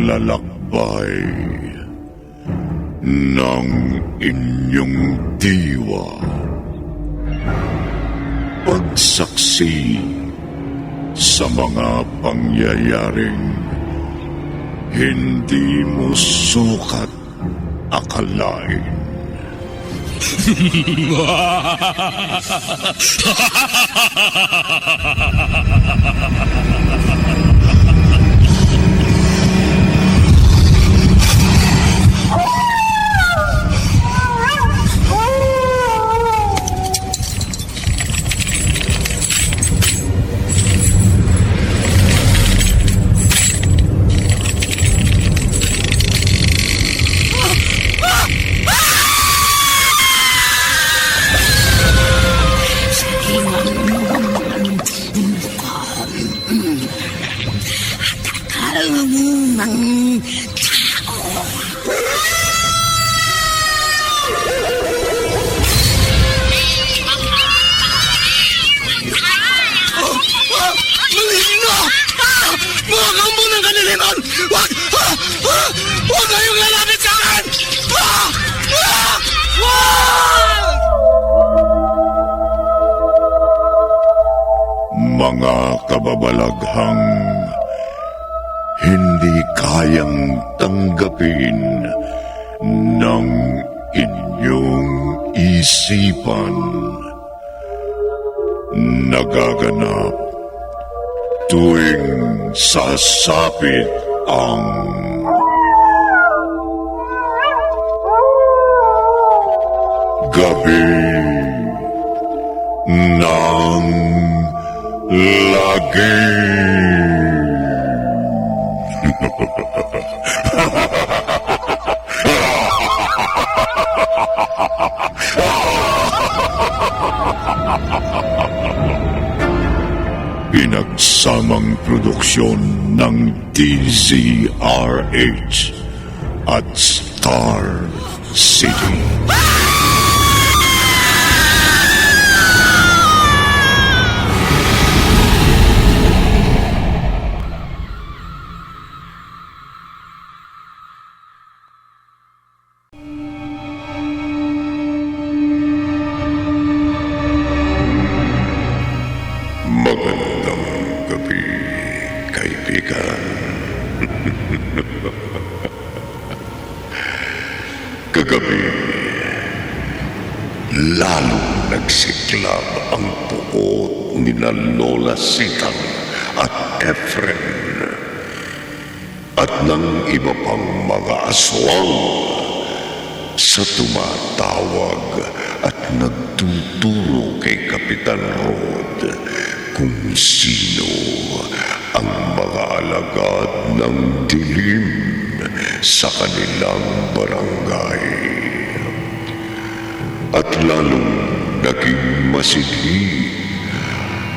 paglalakbay ng inyong diwa. Pagsaksi sa mga pangyayaring hindi mo sukat akalain. Huwag kayong lalapit sa akin! Mga kababalaghang hindi kayang tanggapin ng inyong isipan. Nagaganap tuwing sasapit ang gabi ng lagi. Pinagsamang produksyon ng DZRH at Star City. Magandang gabi, kaibigan. Kagabi, lalo nagsiklab ang puot ni na Lola Sitang at Efren at ng iba pang mga aswang sa tumatawag at nagtuturo kay Kapitan Rod kung sino ang mga alagad ng dilim sa kanilang barangay. At lalong naging masighi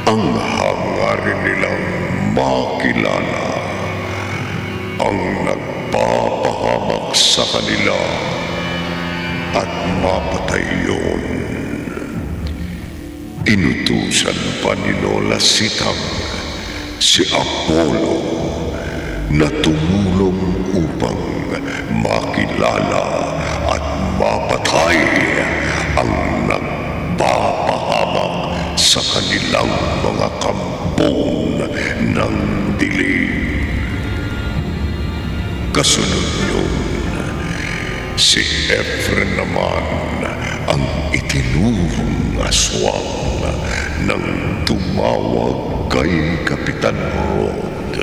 ang hangarin nilang makilala ang nagpapahamak sa kanila at mapatay yun. Inutusan pa ni Lola Sitang si Apollo na tumulong upang makilala at mapatay ang nagpapahamak sa kanilang mga kampong ng dilim. Kasunod yun, si Efren naman ang itinurong aswang nang tumawag kay Kapitan Rod.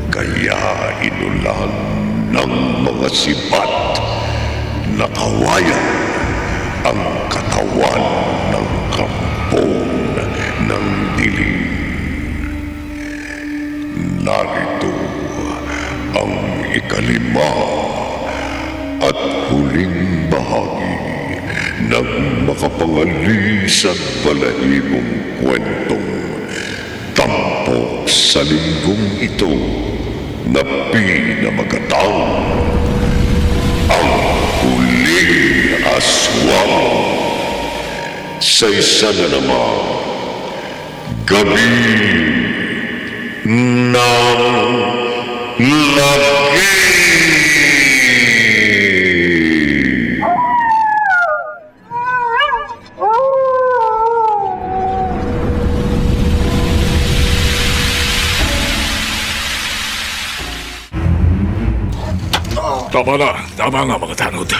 Kaya inulan ng mga sibat na kawayan ang katawan ng kampon ng dilim. Narito ang ikalima at huling bahagi ng makapangalis at balahibong kwentong tampok sa linggong ito na pinamagatang ang huling aswang sa isa na namang gabi ng lagi. Tama nga mga tanod.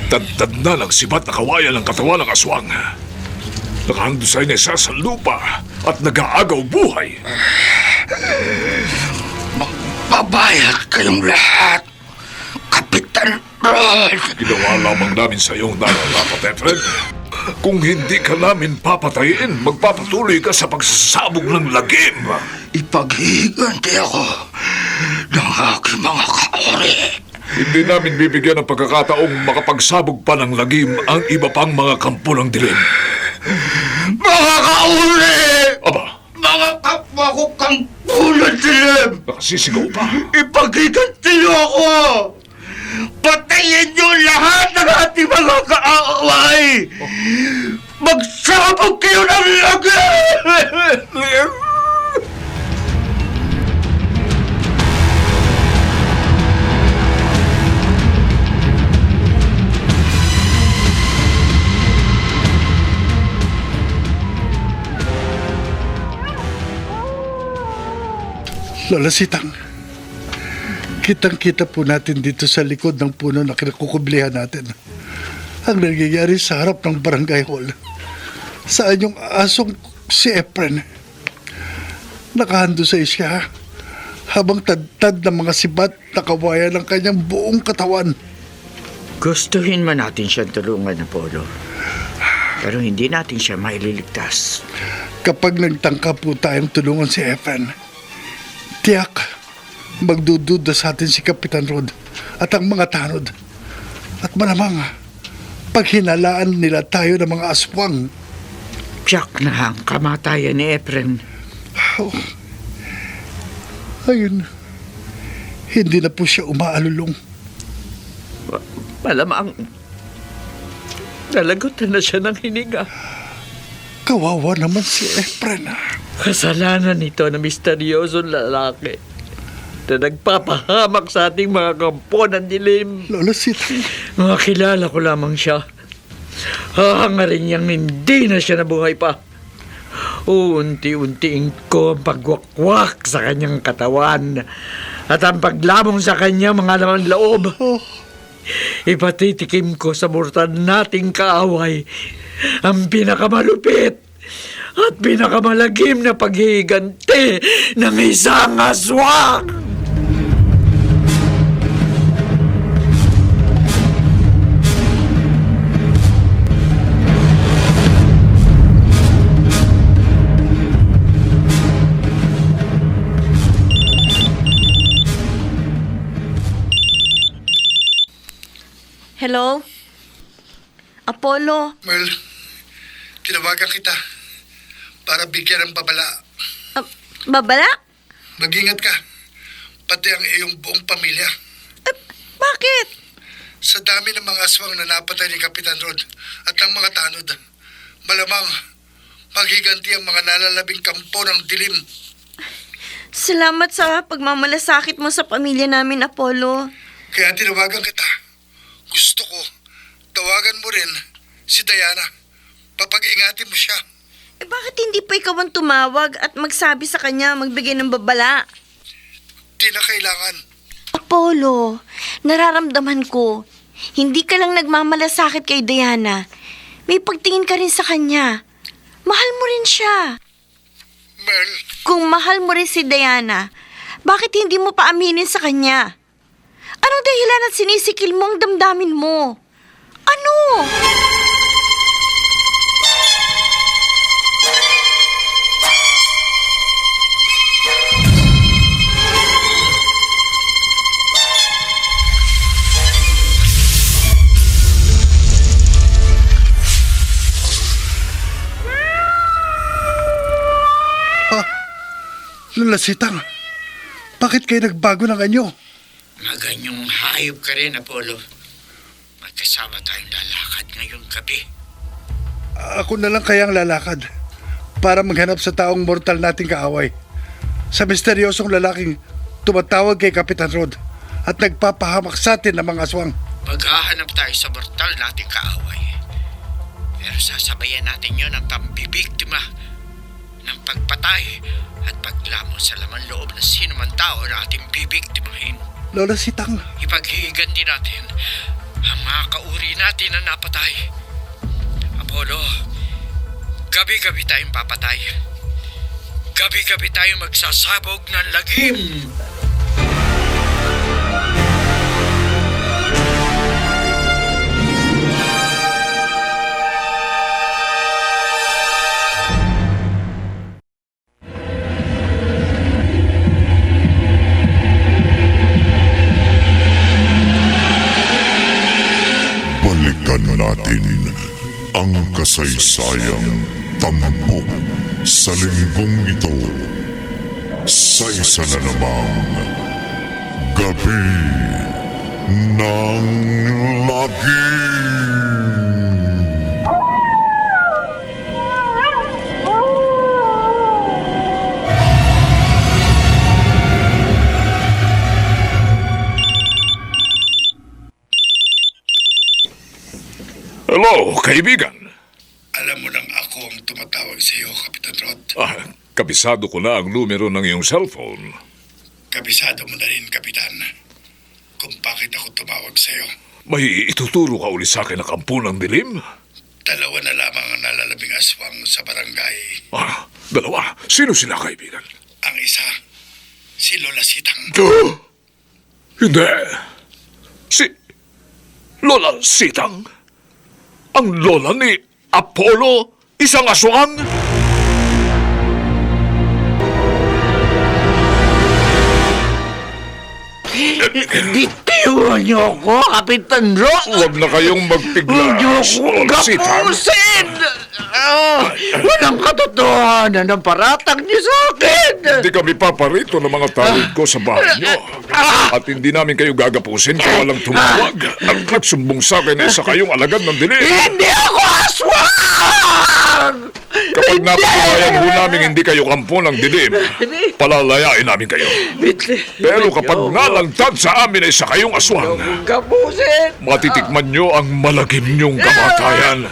Tadtad na ng sibat na kawayan ng katawan ng aswang. Nakahandusay na isa sa lupa at nag-aagaw buhay. Babayad kayong lahat, Kapitan Rod. Ginawa lamang namin sa iyong nararapat, Efren. Kung hindi ka namin papatayin, magpapatuloy ka sa pagsasabog ng lagim. Ipaghihiganti ako ng aking mga kaori. Hindi namin bibigyan ng pagkakataong makapagsabog pa ng lagim ang iba pang mga kampo ng dilim. Mga kaori! Aba, Mga kapwa ko kang pulang dilim! nakasisigaw pa. Ipaghiganti niyo ako! Patayin niyo lahat ng ating mga kaaway! Magsabog kayo ng lagim! Lola Sitang, kitang-kita po natin dito sa likod ng puno na kinakukublihan natin ang nangyayari sa harap ng barangay hall. Saan yung asong si Efren? Nakahandusay siya habang tad-tad ng mga sibat na kawayan ng kanyang buong katawan. Gustuhin man natin siyang tulungan, Apollo. Pero hindi natin siya maililigtas. Kapag nagtangka po tayong tulungan si Efren, tiyak, magdududa sa atin si Kapitan Rod at ang mga tanod. At malamang, pag hinalaan nila tayo ng mga aswang, Tiyak na ang kamatayan ni Efren. oh, ayun, hindi na po siya umaalulong. Malamang, nalagutan na siya ng hininga. Kawawa naman si Efren. Kasalanan nito na misteryosong lalaki na nagpapahamak sa ating mga kampo ng dilim. Lola Sitang, Mga kilala ko lamang siya. Hahangarin niyang hindi na siya nabuhay pa. Unti-untiin ko ang pagwakwak sa kanyang katawan at ang paglamong sa kanyang mga laman loob. Ipatitikim ko sa mortal nating kaaway ang pinakamalupit at pinakamalagim na paghihiganti ng isang aswang. Hello? Apollo? Well, tinawagan kita para bigyan ng babala. Babala? Mag-ingat ka, pati ang iyong buong pamilya. Bakit? Sa dami ng mga aswang na napatay ni Kapitan Rod at ang mga tanod, malamang maghiganti ang mga nalalabing kampo ng dilim. Salamat sa pagmamalasakit mo sa pamilya namin, Apollo. Kaya tinawagan kita. Gusto ko, tawagan mo rin si Diana. Papag-ingatin mo siya. Bakit hindi pa ikaw ang tumawag at magsabi sa kanya magbigay ng babala? Di na kailangan. Apollo, nararamdaman ko, hindi ka lang nagmamalasakit kay Diana. May pagtingin ka rin sa kanya. Mahal mo rin siya. Mel, Kung mahal mo rin si Diana, bakit hindi mo pa aminin sa kanya? Anong dahilan at sinisikil mo ang damdamin mo? Ano? Lola Sitang, bakit kayo nagbago ng anyo? Maganyong hayop ka rin, Apollo. Magkasama tayong lalakad ngayong gabi. Ako na lang kayang lalakad para maghanap sa taong mortal nating kaaway. Sa misteryosong lalaking tumatawag kay Kapitan Rod at nagpapahamak sa atin ng mga aswang. Maghahanap tayo sa mortal nating kaaway. Pero sasabayan natin yon ng pambibiktima ng pagpatay at paglamon sa laman loob ng sino man tao na ating bibiktimahin. Lola Sitang, Ipaghihigan din natin ang mga kauri natin na napatay. Apollo, gabi-gabi tayong papatay. Gabi-gabi tayong magsasabog ng lagim. Balikan natin ang kasaysayang tampok sa linggong ito sa isa na namang Gabi ng Lagim. Hello, kaibigan. alam mo nang ako ang tumatawag sa iyo, Kapitan Rod. Kabisado ko na ang numero ng iyong cellphone. Kabisado mo na rin, Kapitan, kung bakit ako tumawag sa iyo. May ituturo ka uli sa akin na kampo ng dilim? Dalawa na lamang ang nalalabing aswang sa barangay. Dalawa? Sino sila, kaibigan? Ang isa, si Lola Sitang. Hindi. Si Lola Sitang? Ang lola ni Apollo? Isang aswang? Bitiwan niyo ako, Kapitan Rod! Huwag na kayong magpigla. Huwag niyo akong Lola Sitang. gapusin! Walang katotohanan ang paratang niyo sa akin! Hindi kami paparito ng mga tawid ko sa bahay niyo. At hindi namin kayo gagapusin kung walang tumawag. Ang nagsumbong sa akin ay isa kayong alagad ng dilim. Hindi ako aswang! Kapag napatunayan ho namin hindi kayo kampo ng dilim, palalayain namin kayo. Pero kapag nalangtad sa amin ay isa kayong aswang, Gapusin! matitikman nyo ang malagim nyong kamatayan.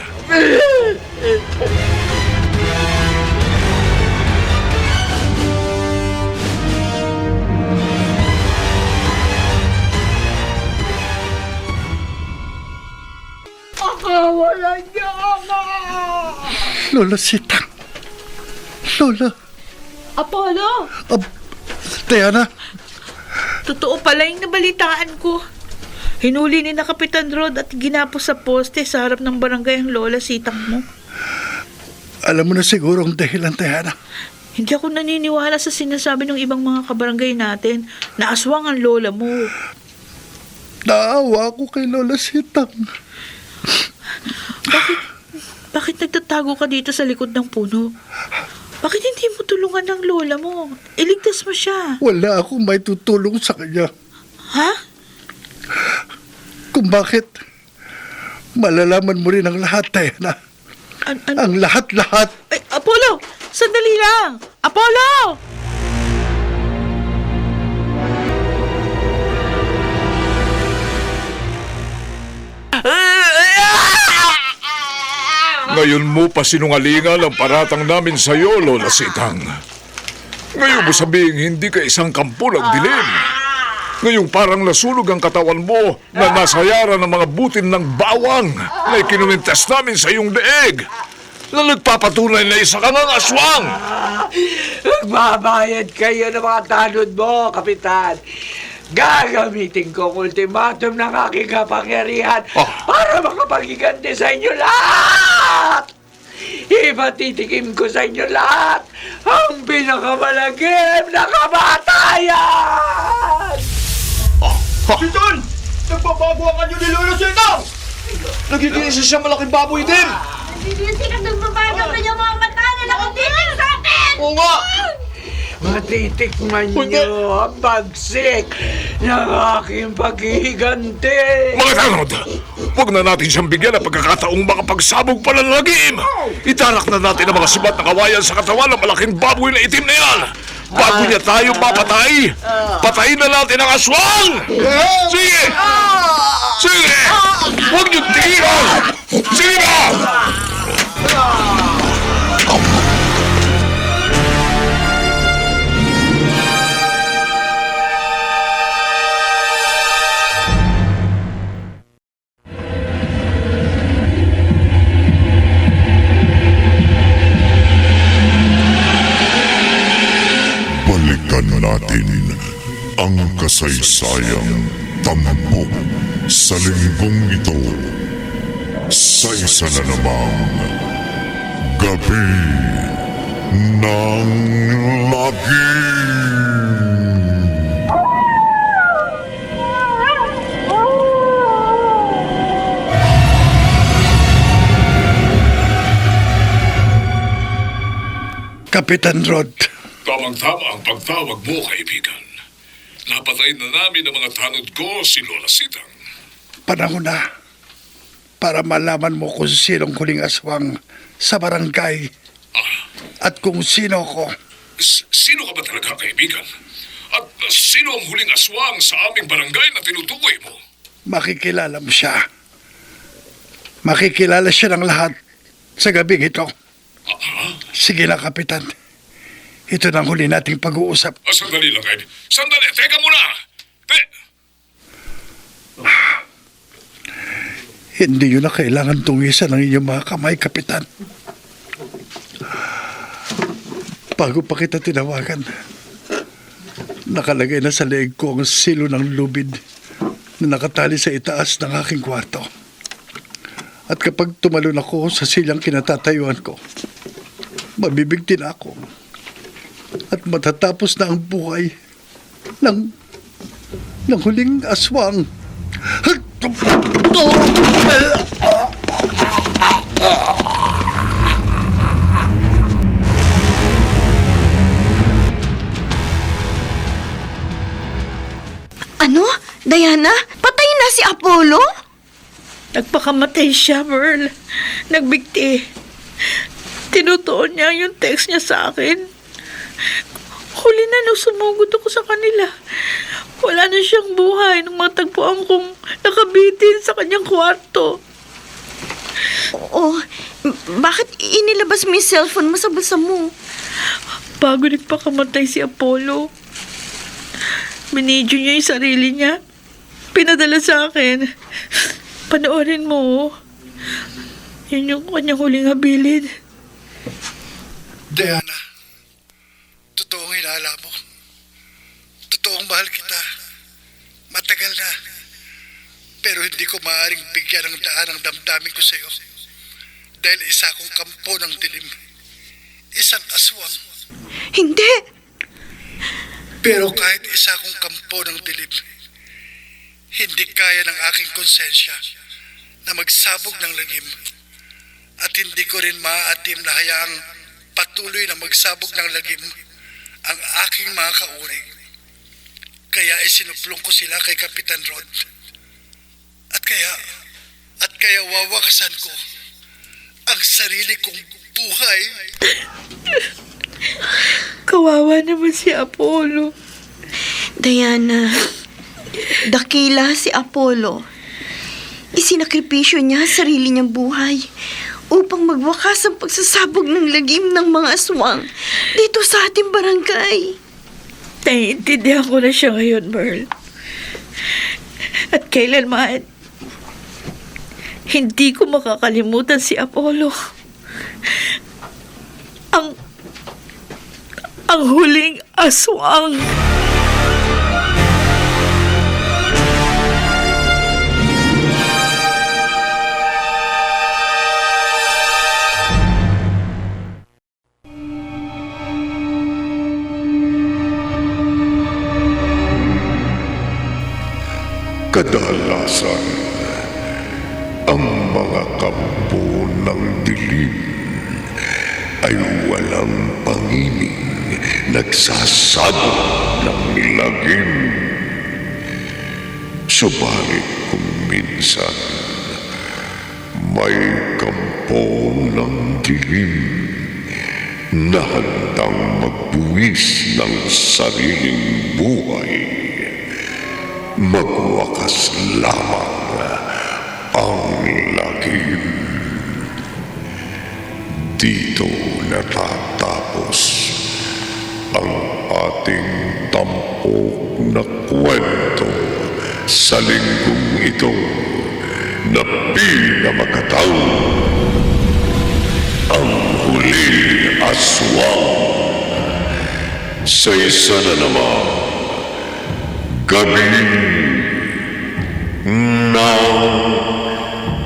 Pakawalan niyo ako! Lola Sitang. Lola. Apollo, Diana. totoo pala yung nabalitaan ko. Hinuli ni na Kapitan Rod at ginapos sa poste sa harap ng barangay ang Lola Sitang mo. Alam mo na siguro ang dahilan, Diana. Hindi ako naniniwala sa sinasabi ng ibang mga kabarangay natin na aswang ang lola mo. Naawa ako kay Lola Sitang. Bakit nagtatago ka dito sa likod ng puno? Bakit hindi mo tulungan ng lola mo? Iligtas mo siya. Wala akong may tutulong sa kanya. Ha? Kung bakit, malalaman mo rin ang lahat, Diana. Ang lahat-lahat. Ay, Apollo! Sandali lang! Apollo! Ngayon mo pa sinungalingan ang paratang namin sa iyo, Lola Sitang. Ngayon mo sabihin hindi ka isang kampo ng dilim. Ngayon parang nasunog ang katawan mo na nasayaran ng mga butin ng bawang na ikinumintas namin sa iyong leeg na nagpapatunay na isa kang aswang. Magbabayad kayo ng mga tanod mo, Kapitan. Gagamitin ko ang ultimatum ng aking kapangyarihan para makapaghiganti sa inyo lahat! Ipatitikim ko sa inyo lahat ang pinakamalagim na kamatayan! Kapitan! Nagbabago ang kanyo ni Lola Sitang! Nagiging isa siya malaking baboy din! Hindi ka nagbabago ng mga mata na nakatitig sa akin! Oo nga! Matitikman niyo ang bagsik ng aking paghihiganti! Mga tanod, huwag na natin siyang bigyan ng pagkakataong makapagsabog pa ng lagim. Itarak na natin ang mga sibat na kawayan sa katawan ng malaking baboy na itim na yan bago niya tayo mapatay. Patayin na natin ang aswang! Sige! Sige! Huwag niyo tigilan! Sige na! Balikan natin ang kasaysayang tampok sa linggong ito sa isa na namang Gabi ng Lagim. Kapitan Rod, Tamang-tama ang pagtawag mo, kaibigan. Napatay na namin ang mga tanod ko, si Lola Sitang. panahon na para malaman mo kung sinong huling aswang sa barangay at kung sino ko. Sino ka ba talaga, kaibigan? At sino ang huling aswang sa aming barangay na tinutukoy mo? Makikilala mo siya. Makikilala siya ng lahat sa gabing ito. Sige na, Kapitan. Ito na ang huli nating pag-uusap. Sandali lang, Ed. Sandali, teka muna! Hindi yun na kailangan tungisan ng inyong mga kamay, Kapitan. Bago pa kita tinawagan, nakalagay na sa leeg ko ang silo ng lubid na nakatali sa itaas ng aking kwarto. At kapag tumalon ako sa silyang kinatatayuan ko, mabibigti na ako. At matatapos na ang buhay ng huling aswang. Ano? Diana? Patay na si Apollo? Nagpakamatay siya, Merle. Nagbigti. Tinutuon niya yung text niya sa akin. Huli na nung sumugod ako sa kanila. Wala na siyang buhay nung matagpuan kong nakabitin sa kanyang kwarto. Oo. Bakit inilabas mo yung cellphone mo sa bulsa mo? Bago nagpakamatay si Apollo, binidyo niya yung sarili niya. Pinadala sa akin. Panoorin mo. Yun yung kanyang huling habilin. Diana, totoong hinala mo. Totoong mahal kita. Matagal na. Pero hindi ko maaaring bigyan ng daan ang damdamin ko sa iyo. Dahil isa akong kampo ng dilim. Isang aswang. Hindi. Pero kahit isa akong kampo ng dilim, hindi kaya ng aking konsensya na magsabog ng lagim. At hindi ko rin maaatim na hayaang patuloy na magsabog ng lagim ang aking mga kauri. Kaya isinuplong ko sila kay Kapitan Rod. At kaya wawakasan ko ang sarili kong buhay. Kawawa naman si Apollo. Diana, dakila si Apollo. Isinakripisyo niya ang sarili niyang buhay upang magwakas ang pagsasabog ng lagim ng mga aswang dito sa ating barangay. Naiintindihan ko na siya ngayon, Merle. At kailanman, hindi ko makakalimutan si Apollo. Ang huling aswang. Kadalasan, ang mga kampo ng dilim ay walang pangining nagsasabog ng lagim. Subalit kung minsan may kampo ng dilim na handang magbuwis ng sariling buhay. Magwakas lamang ang lagim. Dito natatapos ang ating tampok na kwento sa linggong ito na pinamagatang ang huling aswang sa isa na naman gabi ng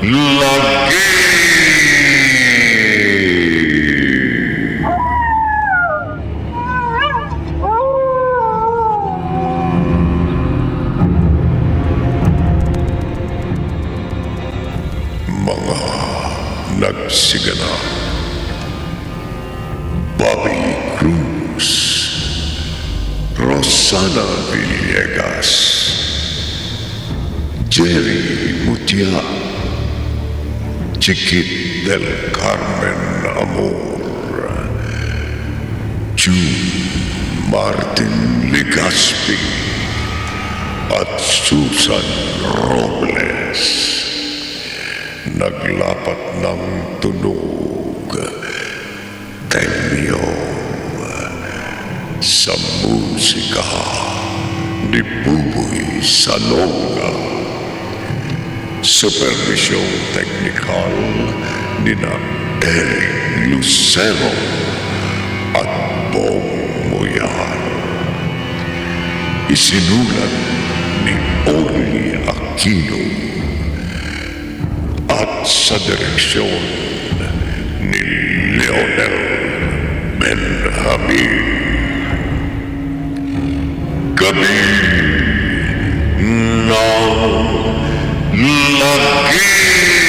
lagi. Mga nagsigana, Bobby Cruz, Rosana Villegas, Jerry Mutia, Chiquit del Carmen Amor, June Martin Legaspi, at Susan Robles. Naglapat ng tunog, temyong sa musika ni Buboy Salonga. Supervisyong teknikal ni na Eric Lucero at Bong Moyan. Isinulat ni Orly Aquino at sa direksyon ni Leonel Benjamin. Gabi ng lagi.